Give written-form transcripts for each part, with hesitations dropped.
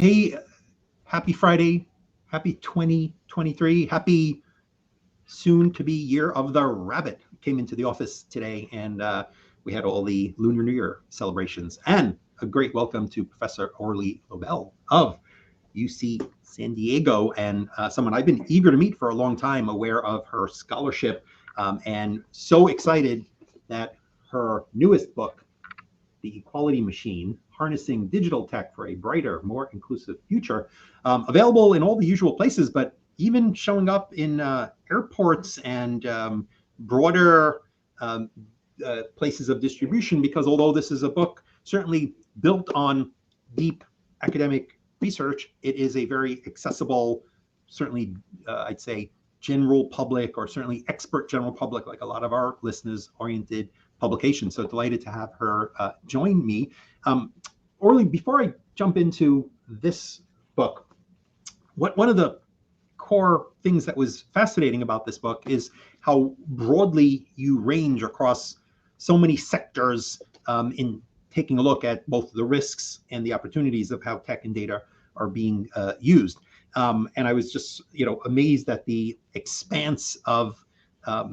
Hey, happy Friday. Happy 2023. Happy soon to be year of the rabbit. Came into the office today and we had all the Lunar New Year celebrations. And a great welcome to Professor Orly Lobel of UC San Diego, and someone I've been eager to meet for a long time, aware of her scholarship, and so excited that her newest book, The Equality Machine, Harnessing Digital Tech for a Brighter, More Inclusive Future, available in all the usual places, but even showing up in airports and broader places of distribution, because although this is a book certainly built on deep academic research, it is a very accessible, certainly I'd say general public, or certainly expert general public, like a lot of our listeners oriented publication. So delighted to have her join me. Orly, before I jump into this book, one of the core things that was fascinating about this book is how broadly you range across so many sectors in taking a look at both the risks and the opportunities of how tech and data are being used. And I was just, amazed at the expanse of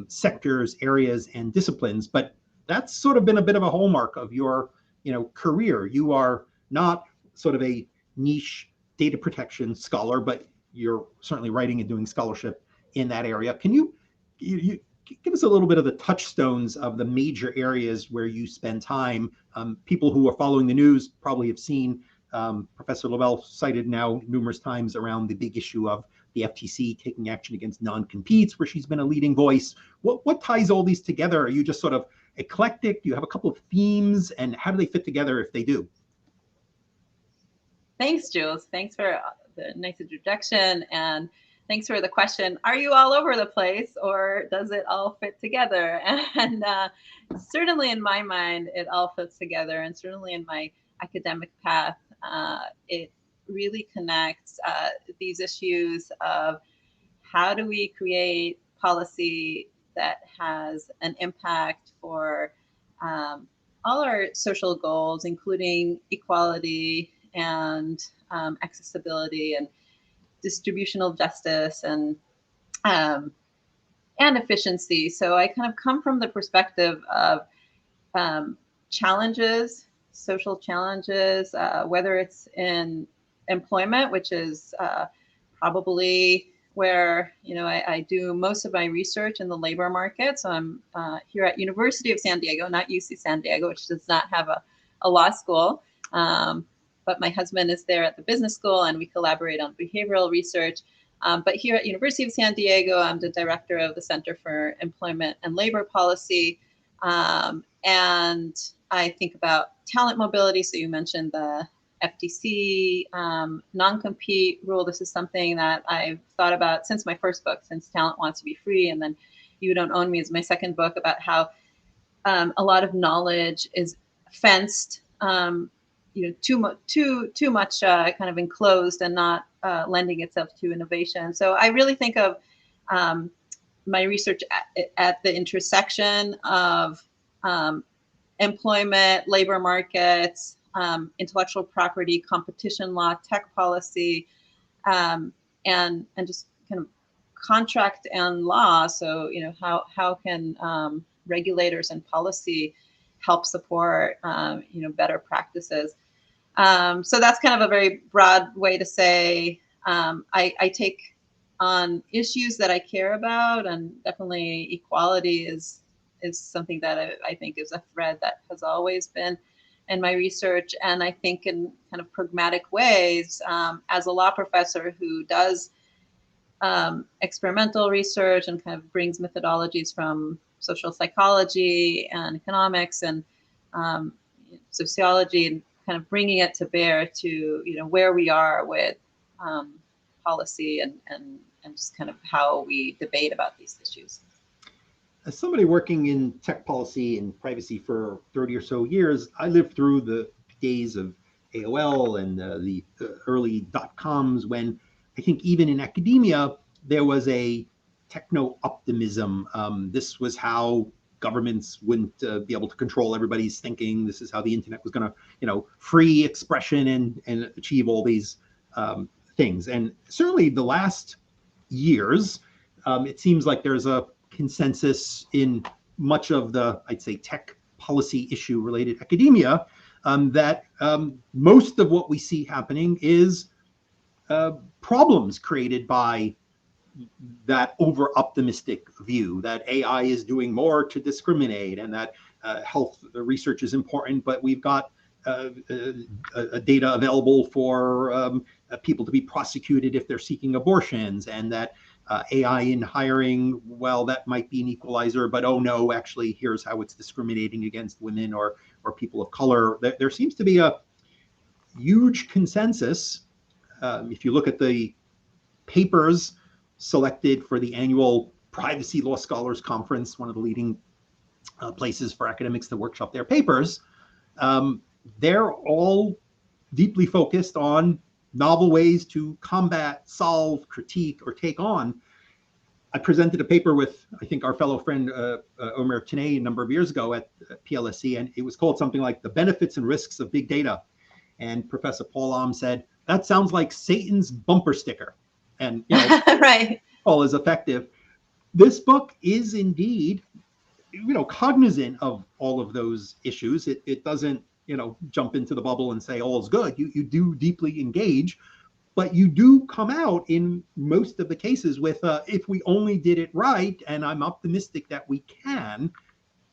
sectors, areas, and disciplines. But that's sort of been a bit of a hallmark of your, career. You are not sort of a niche data protection scholar, but you're certainly writing and doing scholarship in that area. Can you give us a little bit of the touchstones of the major areas where you spend time? People who are following the news probably have seen Professor Lobel cited now numerous times around the big issue of the FTC taking action against non-competes, where she's been a leading voice. What ties all these together? Are you just sort of eclectic? Do you have a couple of themes, and how do they fit together if they do? Thanks, Jules. Thanks for the nice introduction, and thanks for the question. Are you all over the place, or does it all fit together? And certainly in my mind, it all fits together, and certainly in my academic path, it really connects these issues of how do we create policy that has an impact for all our social goals, including equality and accessibility and distributional justice and efficiency. So I kind of come from the perspective of challenges, social challenges, whether it's in employment, which is probably where I do most of my research in the labor market. So I'm here at University of San Diego, not UC San Diego, which does not have a law school. But my husband is there at the business school, and we collaborate on behavioral research. But here at University of San Diego, I'm the director of the Center for Employment and Labor Policy. And I think about talent mobility. So you mentioned the FTC non-compete rule. This is something that I've thought about since my first book, Since Talent Wants to Be Free. And then You Don't Own Me is my second book, about how a lot of knowledge is fenced, too much kind of enclosed and not lending itself to innovation. So I really think of my research at the intersection of employment, labor markets, intellectual property, competition law, tech policy, and just kind of contract and law. So how can regulators and policy help support better practices? So that's kind of a very broad way to say I take on issues that I care about, and definitely equality is something that I think is a thread that has always been in my research. And I think in kind of pragmatic ways, as a law professor who does experimental research and kind of brings methodologies from social psychology and economics and sociology, and kind of bringing it to bear to where we are with policy and just kind of how we debate about these issues. As somebody working in tech policy and privacy for 30 or so years, I lived through the days of AOL and the early dot-coms, when I think even in academia, there was a techno-optimism. This was how governments wouldn't be able to control everybody's thinking. This is how the internet was going to, free expression and achieve all these things. And certainly the last years, it seems like there's a consensus in much of the, I'd say, tech policy issue related academia, that most of what we see happening is problems created by that over optimistic view that AI is doing more to discriminate, and that health research is important, but we've got data available for people to be prosecuted if they're seeking abortions, and that AI in hiring, well, that might be an equalizer, but oh no, actually, here's how it's discriminating against women or people of color. There seems to be a huge consensus. If you look at the papers selected for the annual Privacy Law Scholars Conference, one of the leading places for academics to workshop their papers, they're all deeply focused on novel ways to combat, solve, critique, or take on. I presented a paper with, I think, our fellow friend Omer Tanay a number of years ago at PLSC, and it was called something like The Benefits and Risks of Big Data. And Professor Paul said, that sounds like Satan's bumper sticker. And, you know, right. All is effective. This book is indeed, cognizant of all of those issues. It doesn't, jump into the bubble and say all is good. You do deeply engage, but you do come out in most of the cases with, if we only did it right, and I'm optimistic that we can,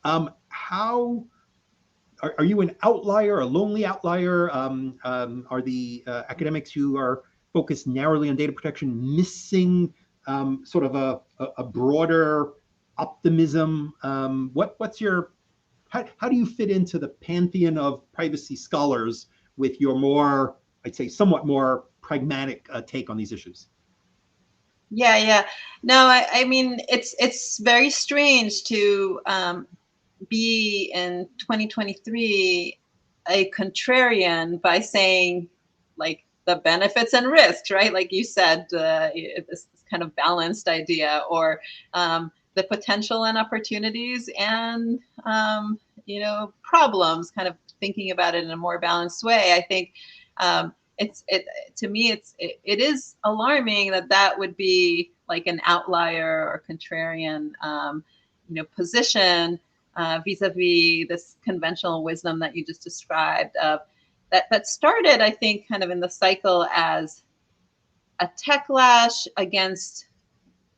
how are you an outlier, a lonely outlier? Are the academics who are focused narrowly on data protection missing sort of a broader optimism? What's your, how do you fit into the pantheon of privacy scholars with your more, I'd say, somewhat more pragmatic take on these issues? Yeah. No, I mean, it's very strange to be in 2023 a contrarian by saying, like, the benefits and risks, right? Like you said, this kind of balanced idea, or the potential and opportunities and problems, kind of thinking about it in a more balanced way. I think to me it is alarming that would be like an outlier or contrarian position vis-a-vis this conventional wisdom that you just described, that started, I think, kind of in the cycle as a techlash against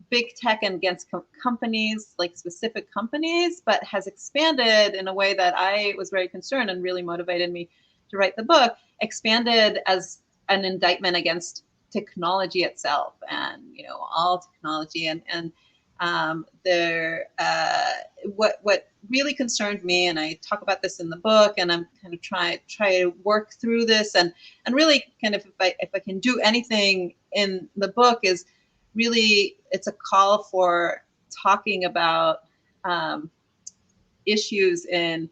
big tech and against companies, like specific companies, but has expanded in a way that I was very concerned and really motivated me to write the book, expanded as an indictment against technology itself, and all technology. And what really concerned me, and I talk about this in the book, and I'm kind of try to work through this, and really kind of, if I can do anything in the book, is really, it's a call for talking about issues in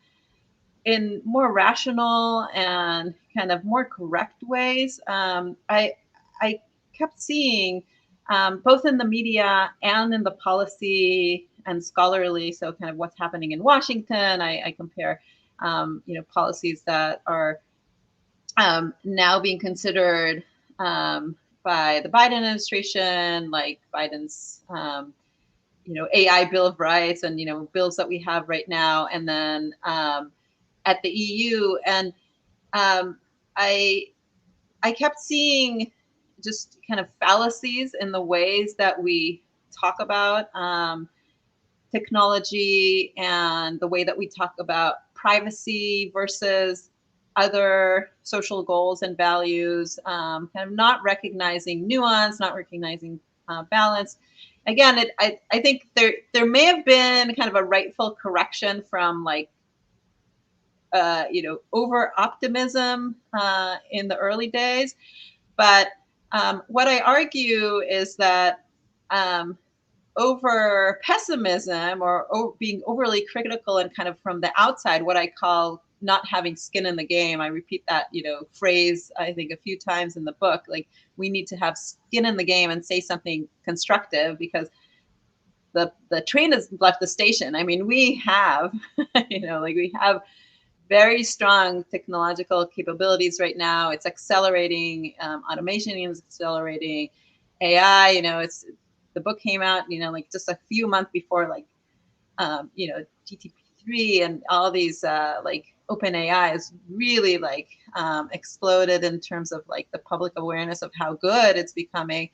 more rational and kind of more correct ways. I kept seeing, both in the media and in the policy and scholarly, so kind of what's happening in Washington, I compare policies that are now being considered by the Biden administration, like Biden's AI Bill of Rights, and bills that we have right now, and then at the EU. And I kept seeing just kind of fallacies in the ways that we talk about technology, and the way that we talk about privacy versus other social goals and values, kind of not recognizing nuance, not recognizing balance. Again, I think there may have been kind of a rightful correction from, like, over optimism in the early days. But what I argue is that over pessimism, or being overly critical, and kind of from the outside, what I call not having skin in the game. I repeat that phrase, I think, a few times in the book. Like, we need to have skin in the game and say something constructive, because the train has left the station. I mean, we have we have very strong technological capabilities right now. It's accelerating. Automation is accelerating. AI, the book came out, like just a few months before, like, GTP3 and all these like OpenAI is really like exploded in terms of like the public awareness of how good it's becoming.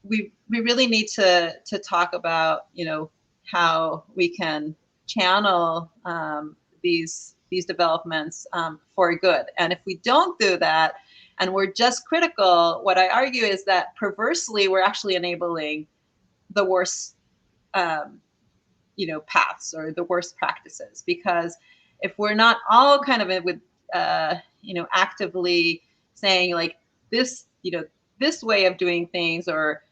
We really need to talk about how we can channel these developments for good. And if we don't do that, and we're just critical, what I argue is that perversely we're actually enabling the worst paths or the worst practices. Because if we're not all kind of with actively saying like this this way of doing things, or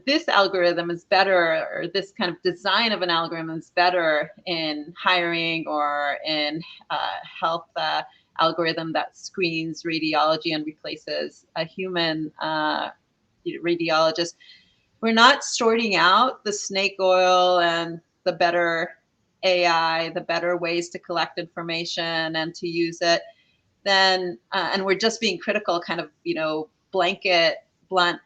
this algorithm is better, or this kind of design of an algorithm is better in hiring or in health algorithm that screens radiology and replaces a human radiologist. We're not sorting out the snake oil and the better AI, the better ways to collect information and to use it. Then and we're just being critical, kind of blanket, blunt,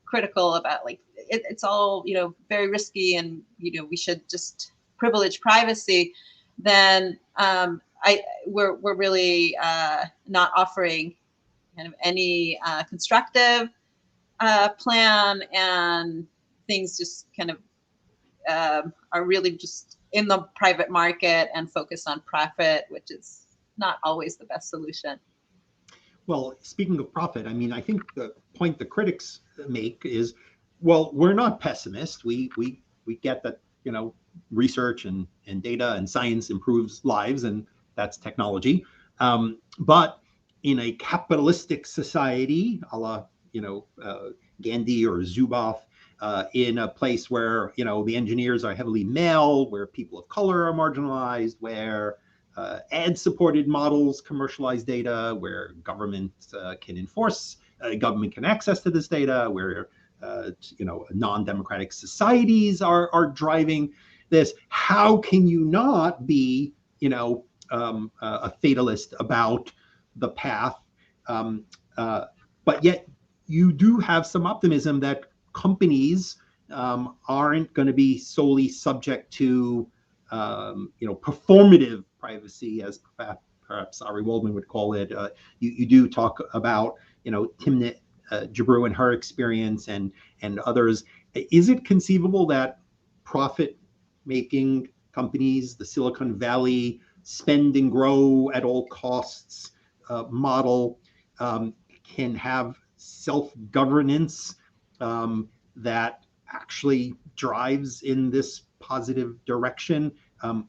critical about like it's all very risky, and we should just privilege privacy. Then we're really not offering kind of any constructive plan, and things just kind of are really just in the private market and focused on profit, which is not always the best solution. Well, speaking of profit, I mean, I think the point the critics make is, well, we're not pessimists. We get that, research and data and science improves lives, and that's technology. But in a capitalistic society, a la, Gandhi or Zuboff, in a place where, the engineers are heavily male, where people of color are marginalized, where ad-supported models commercialize data, where government can enforce, government can access to this data, where non-democratic societies are driving this. How can you not be, a fatalist about the path? But yet you do have some optimism that companies aren't going to be solely subject to performative privacy, as perhaps Ari Waldman would call it. You do talk about Timnit Jabru and her experience, and others. Is it conceivable that profit-making companies, the Silicon Valley spend and grow at all costs model, can have self-governance that actually drives in this positive direction?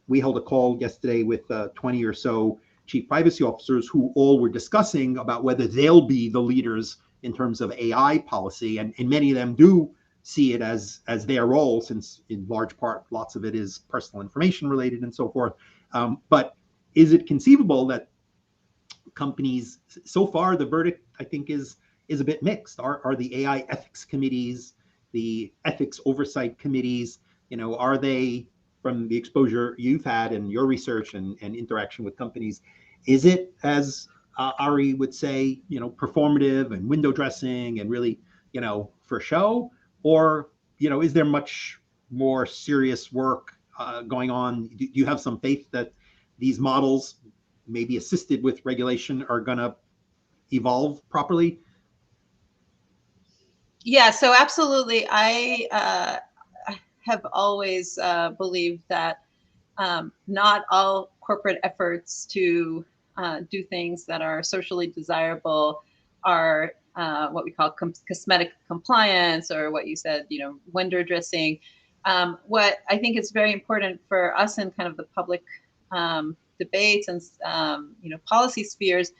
We held a call yesterday with 20 or so chief privacy officers who all were discussing about whether they'll be the leaders in terms of AI policy, and many of them do see it as their role, since in large part lots of it is personal information related and so forth. But is it conceivable that companies, so far the verdict I think is a bit mixed. Are the AI ethics committees, the ethics oversight committees, are they, from the exposure you've had and your research and interaction with companies, is it, as Ari would say, performative and window dressing and really, for show? Or, is there much more serious work going on? Do you have some faith that these models, maybe assisted with regulation, are going to evolve properly? Yeah, so absolutely. I have always believed that not all corporate efforts to do things that are socially desirable are what we call cosmetic compliance, or what you said, window dressing. What I think is very important for us in kind of the public debates and policy spheres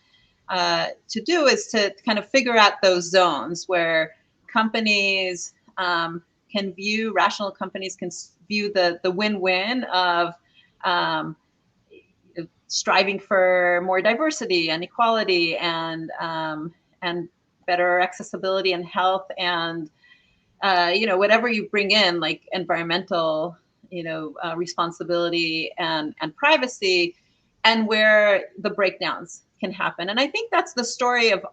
to do is to kind of figure out those zones where companies rational companies can view the win-win of striving for more diversity and equality and better accessibility and health, and whatever you bring in, like environmental responsibility and privacy, and where the breakdowns can happen. And I think that's the story of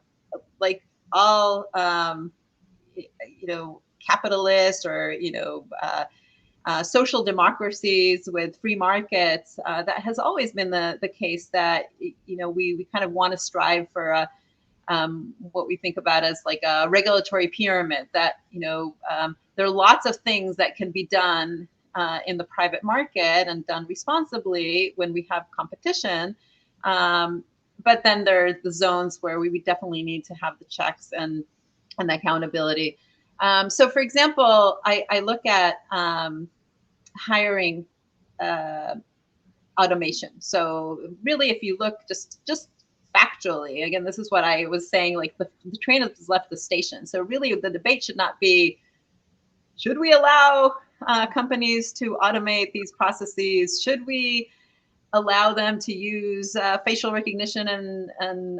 like all, capitalist or, social democracies with free markets. That has always been the case, that, we kind of want to strive for a, what we think about as like a regulatory pyramid, that, there are lots of things that can be done in the private market and done responsibly when we have competition. But then there are the zones where we definitely need to have the checks and the accountability. So, for example, I look at hiring automation. So, really, if you look just factually, again, this is what I was saying, like the train has left the station. So, really, the debate should not be, should we allow companies to automate these processes? Should we allow them to use facial recognition and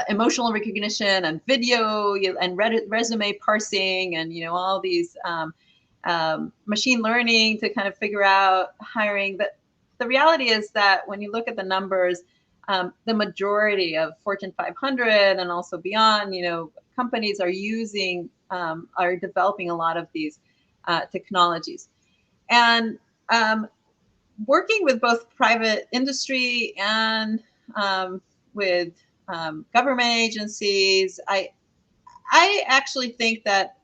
emotional recognition and video and resume parsing and all these machine learning to kind of figure out hiring? That the reality is that when you look at the numbers, the majority of Fortune 500 and also beyond, companies are using, are developing a lot of these technologies. And working with both private industry and with government agencies, I actually think that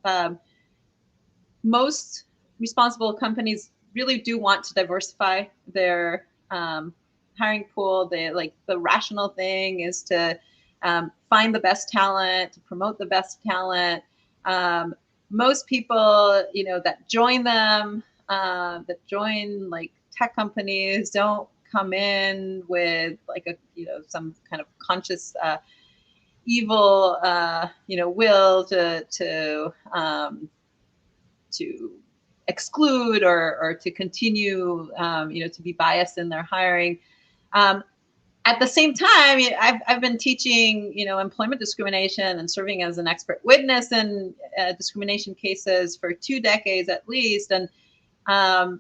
most responsible companies really do want to diversify their hiring pool. The rational thing is to find the best talent, to promote the best talent. Most people, that join them, that join like tech companies, don't come in with like a, some kind of conscious evil, will to exclude or to continue, to be biased in their hiring. At the same time, I've been teaching, employment discrimination and serving as an expert witness in discrimination cases for 2 decades at least. And, and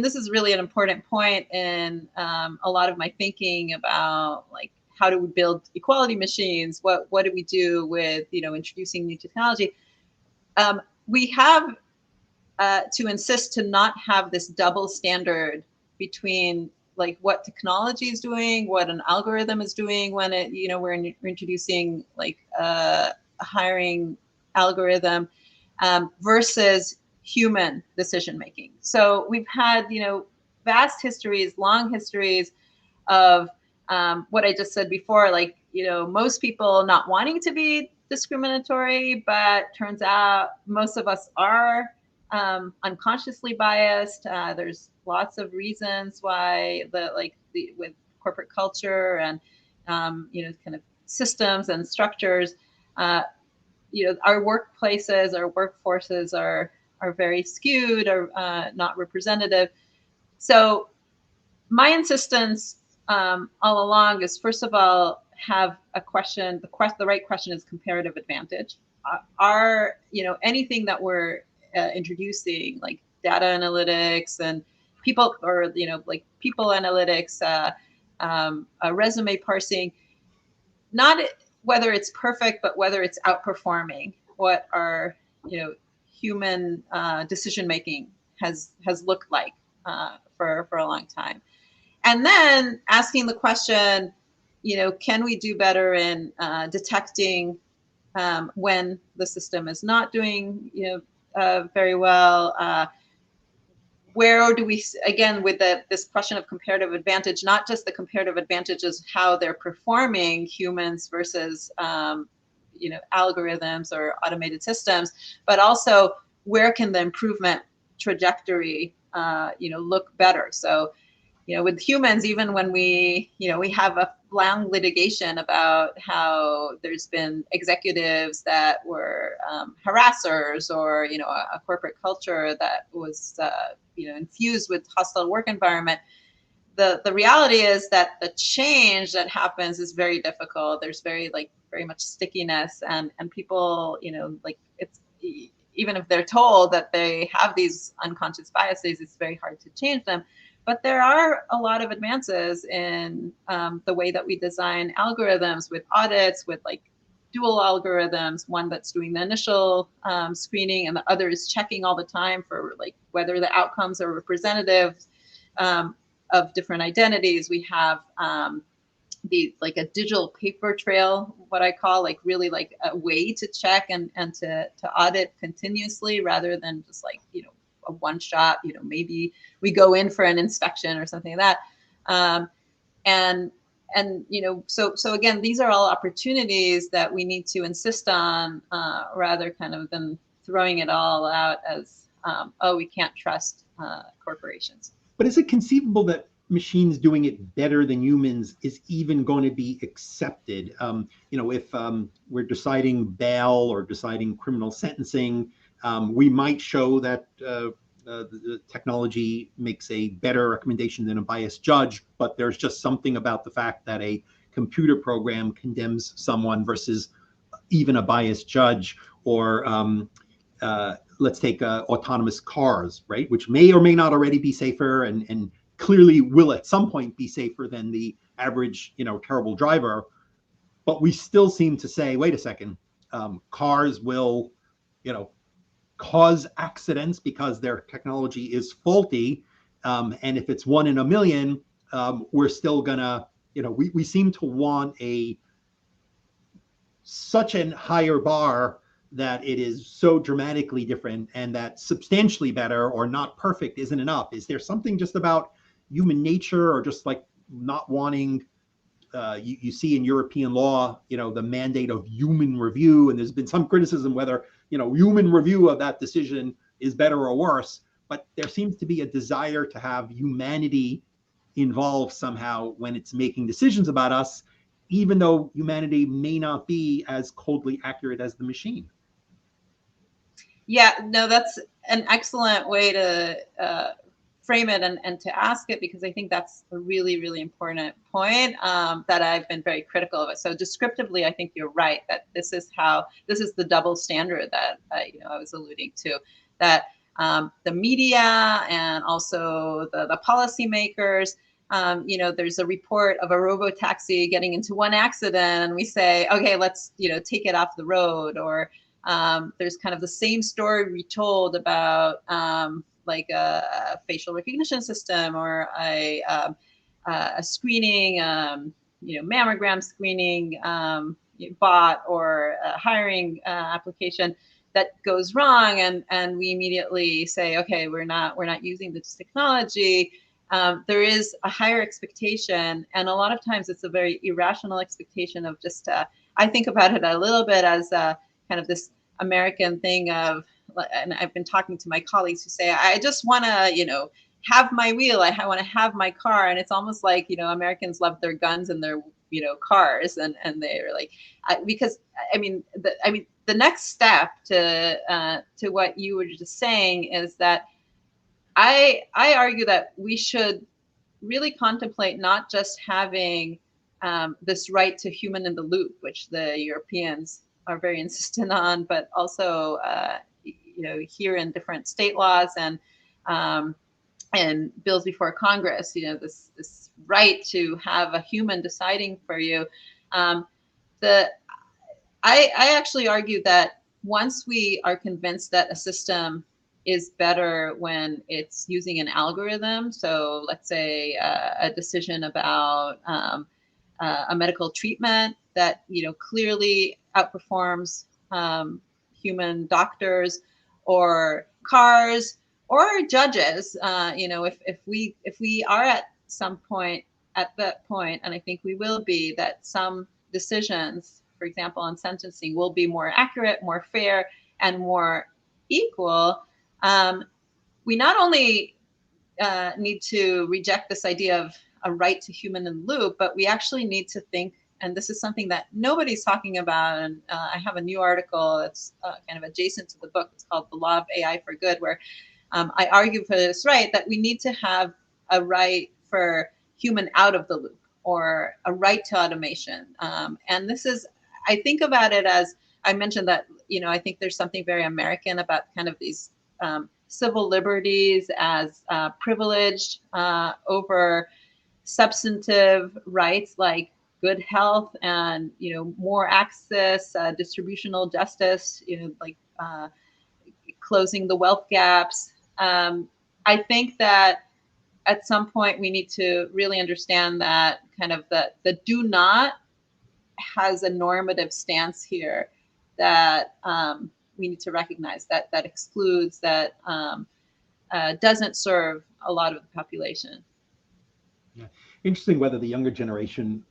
this is really an important point in a lot of my thinking about like, how do we build equality machines? What do we do with, introducing new technology? We have to insist to not have this double standard between like what technology is doing, what an algorithm is doing when it, we're introducing like a hiring algorithm versus human decision making. So we've had, vast histories, long histories of what I just said before, like, most people not wanting to be discriminatory, but turns out most of us are unconsciously biased. There's lots of reasons why with corporate culture and kind of systems and structures, our workplaces, our workforces are very skewed or not representative. So my insistence all along is, first of all, have a question. The right question is comparative advantage. Anything that we're introducing, like data analytics and people, or like people analytics, resume parsing, not whether it's perfect, but whether it's outperforming what our human decision making has looked like for a long time. And then asking the question, can we do better in detecting when the system is not doing very well? Where do we, again, with this question of comparative advantage, not just the comparative advantages, how they're performing, humans versus algorithms or automated systems, but also where can the improvement trajectory look better? So with humans, even when we have a long litigation about how there's been executives that were harassers, or a corporate culture that was infused with hostile work environment. The reality is that the change that happens is very difficult. There's very much stickiness, and people it's, even if they're told that they have these unconscious biases, it's very hard to change them. But there are a lot of advances in the way that we design algorithms with audits, with like dual algorithms, one that's doing the initial screening and the other is checking all the time for like whether the outcomes are representative of different identities. We have the like a digital paper trail, what I call like really like a way to check and to audit continuously rather than just like, you know, a one shot, you know, maybe we go in for an inspection or something like that. And you know, so again, these are all opportunities that we need to insist on rather kind of than throwing it all out as oh, we can't trust corporations. But is it conceivable that machines doing it better than humans is even going to be accepted? You know, if we're deciding bail or deciding criminal sentencing, we might show that the technology makes a better recommendation than a biased judge, but there's just something about the fact that a computer program condemns someone versus even a biased judge. Or let's take autonomous cars, right, which may or may not already be safer and clearly will at some point be safer than the average, you know, terrible driver. But we still seem to say, wait a second, cars will, you know, cause accidents because their technology is faulty. And if it's 1 in a million, we're still gonna, you know, we seem to want such a higher bar that it is so dramatically different and that substantially better or not perfect isn't enough. Is there something just about human nature or just like not wanting, you see in European law, you know, the mandate of human review, and there's been some criticism whether, you know, human review of that decision is better or worse, but there seems to be a desire to have humanity involved somehow when it's making decisions about us, even though humanity may not be as coldly accurate as the machine. Yeah, no, that's an excellent way to frame it and to ask it, because I think that's a really, really important point that I've been very critical of it. So descriptively, I think you're right that this is the double standard that you know, I was alluding to, that the media and also the policymakers, you know, there's a report of a robo-taxi getting into one accident and we say, okay, let's, you know, take it off the road. Or there's kind of the same story retold about like a facial recognition system or a screening, you know, mammogram screening bot or a hiring application that goes wrong, and we immediately say, okay, we're not using this technology. There is a higher expectation, and a lot of times it's a very irrational expectation of just. I think about it a little bit as kind of this American thing of, and I've been talking to my colleagues who say, I just want to, you know, have my wheel. I want to have my car. And it's almost like, you know, Americans love their guns and their, you know, cars. And they're like, because the next step to what you were just saying is that I argue that we should really contemplate not just having this right to human in the loop, which the Europeans are very insistent on, but also you know, here in different state laws and bills before Congress, you know, this right to have a human deciding for you. I actually argue that once we are convinced that a system is better when it's using an algorithm, so let's say a decision about a medical treatment that, you know, clearly outperforms human doctors or cars or judges, you know, if we are at some point at that point, and I think we will be, that some decisions, for example, on sentencing, will be more accurate, more fair, and more equal. We not only need to reject this idea of a right to human in the loop, but we actually need to think, and this is something that nobody's talking about, and I have a new article that's kind of adjacent to the book. It's called The Law of AI for Good, where I argue for this right, that we need to have a right for human out of the loop, or a right to automation. And this is, I think about it as, I mentioned that, you know, I think there's something very American about kind of these civil liberties as privileged over substantive rights like good health and more access, distributional justice, like closing the wealth gaps. I think that at some point we need to really understand that kind of the do not has a normative stance here that we need to recognize, that excludes, that doesn't serve a lot of the population. Yeah. Interesting whether the younger generation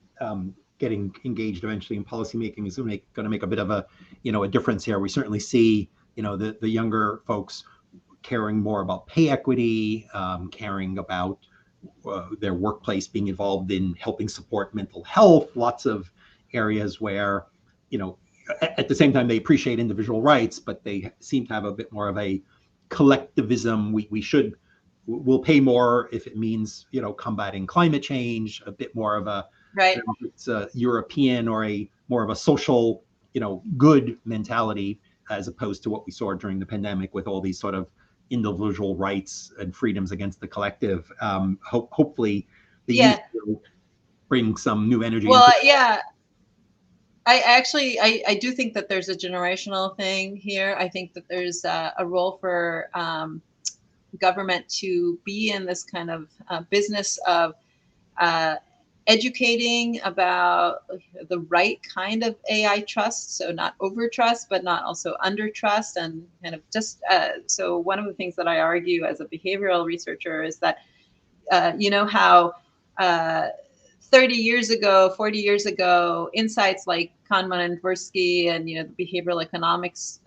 getting engaged eventually in policymaking is going to make a bit of a difference here. We certainly see the younger folks caring more about pay equity, caring about their workplace being involved in helping support mental health. Lots of areas where at the same time they appreciate individual rights, but they seem to have a bit more of a collectivism. We'll pay more if it means combating climate change. A bit more of a right. I don't know if it's a European or a more of a social good mentality, as opposed to what we saw during the pandemic with all these sort of individual rights and freedoms against the collective. Hopefully the youth will bring some new energy. Well, yeah. I do think that there's a generational thing here. I think that there's a role for government to be in this kind of business of educating about the right kind of AI trust. So not over trust, but not also under trust, and kind of just so one of the things that I argue as a behavioral researcher is that how 30 years ago, 40 years ago, insights like Kahneman and Tversky and the behavioral economics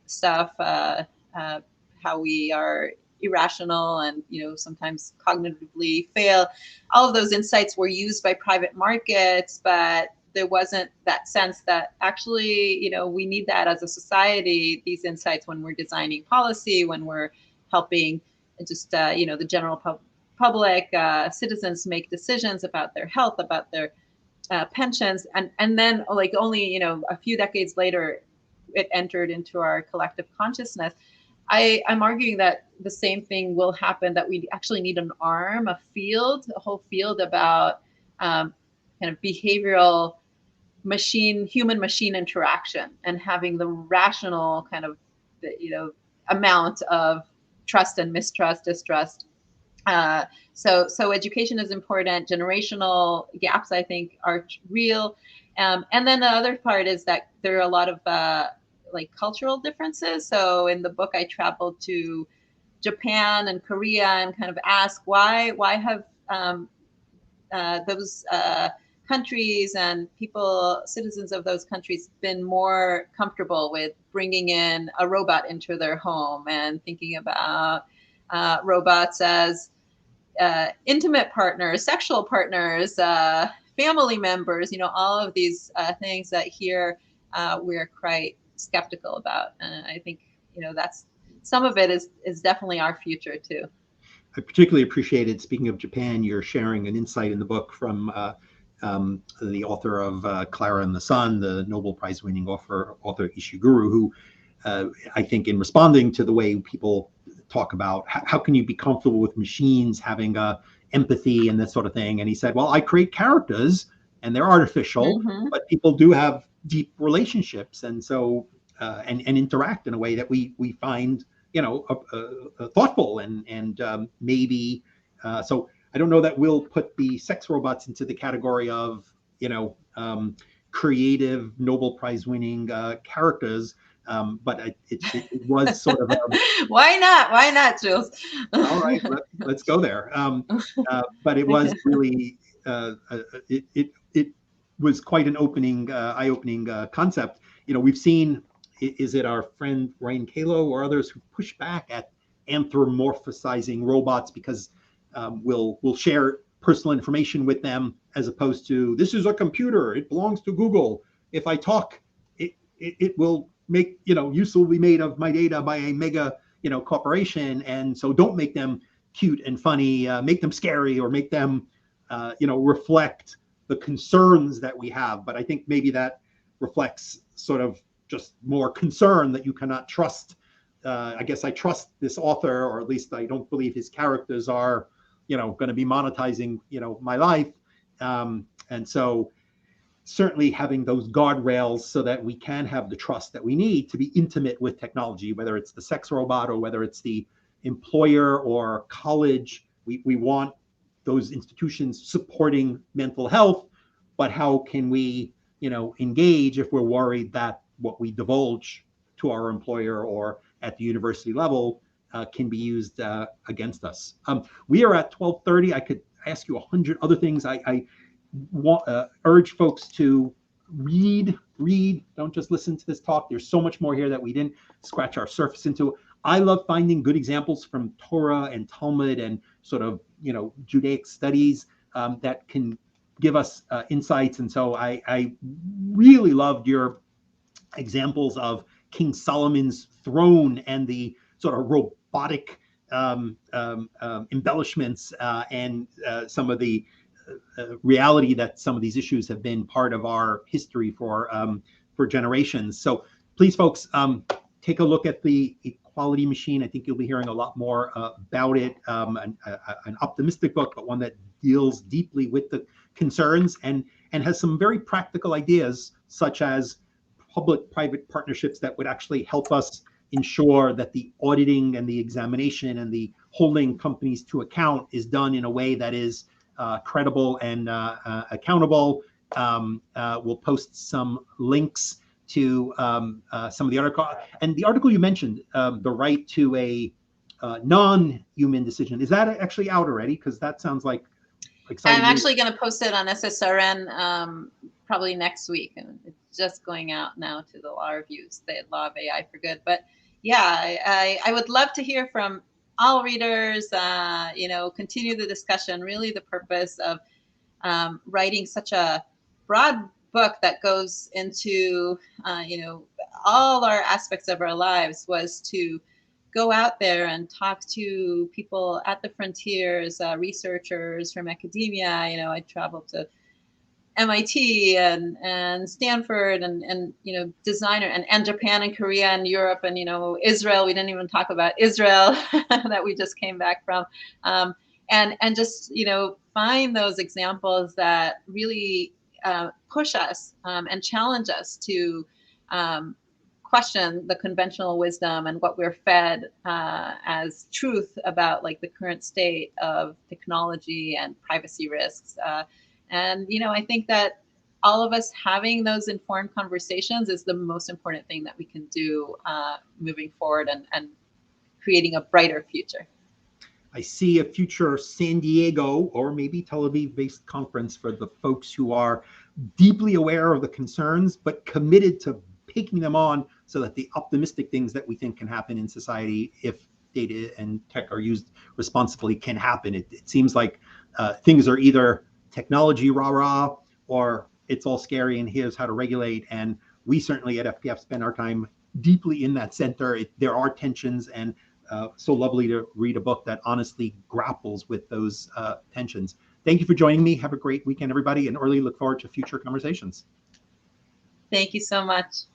stuff, how we are irrational and sometimes cognitively fail, all of those insights were used by private markets, but there wasn't that sense that actually we need that as a society, these insights, when we're designing policy, when we're helping just the general public citizens make decisions about their health, about their pensions, and then like only a few decades later it entered into our collective consciousness. I'm arguing that the same thing will happen, that we actually need an arm, a whole field about kind of behavioral human machine interaction, and having the rational kind of amount of trust and mistrust, distrust. So education is important. Generational gaps, I think, are real. And then the other part is that there are a lot of like cultural differences. So in the book, I traveled to Japan and Korea and kind of asked why have those countries and citizens of those countries, been more comfortable with bringing in a robot into their home and thinking about robots as intimate partners, sexual partners, family members, all of these things that here we're quite skeptical about. And I think, that's some of it is definitely our future too. I particularly appreciated, speaking of Japan, you're sharing an insight in the book from the author of Clara and the Sun, the Nobel Prize winning author Ishiguro, who I think in responding to the way people talk about how can you be comfortable with machines having empathy and that sort of thing. And he said, well, I create characters and they're artificial, but people do have deep relationships. And so, and interact in a way that we find, thoughtful and maybe, so I don't know that we'll put the sex robots into the category of, creative Nobel Prize winning characters. But it was sort of why not, Jules? All right, let's go there. But it was really it was quite an eye-opening concept. We've seen, is it our friend Ryan Kalo or others who push back at anthropomorphizing robots because we'll share personal information with them, as opposed to, this is a computer, it belongs to Google. If I talk, it will make, use will be made of my data by a mega, corporation. And so don't make them cute and funny, make them scary, or make them, reflect the concerns that we have. But I think maybe that reflects sort of just more concern that you cannot trust I guess I trust this author, or at least I don't believe his characters are, going to be monetizing, my life. And so certainly having those guardrails so that we can have the trust that we need to be intimate with technology, whether it's the sex robot or whether it's the employer or college. We want those institutions supporting mental health, but how can we, engage if we're worried that what we divulge to our employer or at the university level can be used against us. We are at 12:30. I could ask you 100 other things. I urge folks to read. Don't just listen to this talk. There's so much more here that we didn't scratch our surface into. I love finding good examples from Torah and Talmud and sort of, Judaic studies that can give us insights. And so I really loved your examples of King Solomon's throne and the sort of robotic embellishments and some of the reality that some of these issues have been part of our history for generations. So please, folks, take a look at the Equality Machine. I think you'll be hearing a lot more about it. An optimistic book, but one that deals deeply with the concerns and has some very practical ideas, such as public-private partnerships that would actually help us ensure that the auditing and the examination and the holding companies to account is done in a way that is credible and accountable. We'll post some links to some of the article. And the article you mentioned, the right to a non-human decision, is that actually out already? Because that sounds like exciting. I'm actually going to post it on SSRN probably next week, and it's just going out now to the law reviews, the Law of AI for Good. But yeah, I would love to hear from all readers, continue the discussion. Really the purpose of writing such a broad book that goes into, all our aspects of our lives was to go out there and talk to people at the frontiers, researchers from academia. I traveled to MIT and Stanford and designer and Japan and Korea and Europe and Israel. We didn't even talk about Israel that we just came back from, and just find those examples that really push us and challenge us to question the conventional wisdom and what we're fed as truth about like the current state of technology and privacy risks. And I think that all of us having those informed conversations is the most important thing that we can do moving forward and creating a brighter future. I see a future San Diego or maybe Tel Aviv-based conference for the folks who are deeply aware of the concerns, but committed to taking them on so that the optimistic things that we think can happen in society, if data and tech are used responsibly, can happen. It seems like things are either technology rah-rah, or it's all scary and here's how to regulate. And we certainly at FPF spend our time deeply in that center. There are tensions, and so lovely to read a book that honestly grapples with those tensions. Thank you for joining me. Have a great weekend, everybody. And Orly, look forward to future conversations. Thank you so much.